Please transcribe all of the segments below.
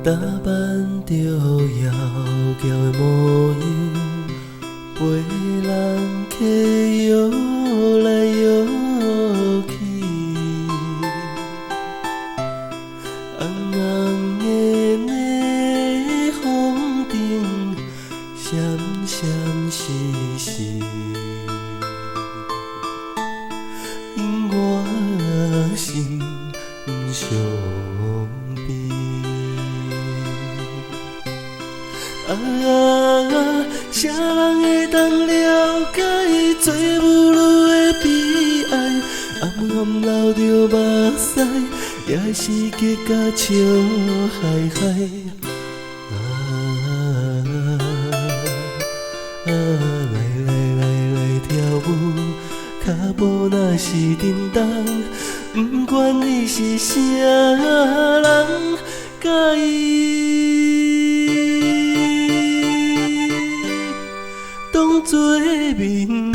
打扮着窈窕的模样，陪人客摇来摇去，红红的霓虹灯闪闪烁烁，因我心伤悲。啥人会当了解做母女的悲哀？暗暗流着目屎，也是结甲笑嗨嗨。来跳舞，脚步若是震动，不管你是啥人，甲当作面目。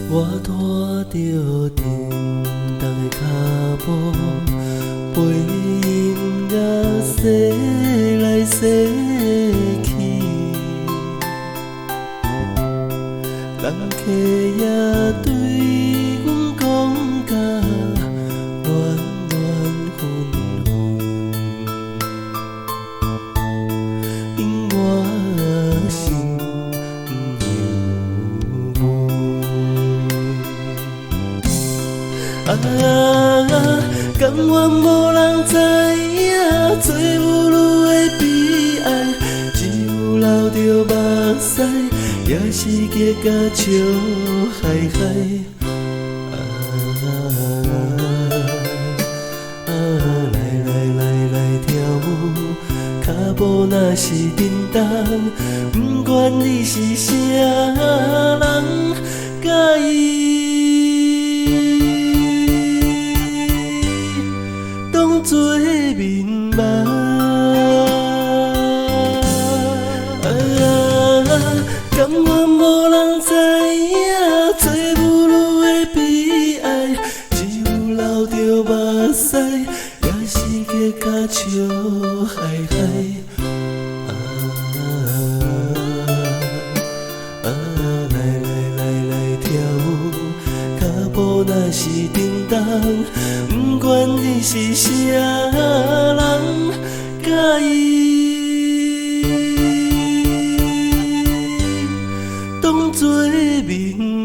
我拖着沉重的脚步，陪音乐驶来驶去，人客也对阮讲甲乱乱纷纷，因我心犹甘愿无人知影，做母女的悲哀，只有流着目屎，也是结甲笑嗨嗨。来跳舞，脚步若是震动，不管你是啥人，甲当作面目。甘愿无人知影，做母女的悲哀，只有流着目屎，也是结甲笑嗨嗨。来跳舞，脚步若是震动，不管你是啥人，甲当作面目。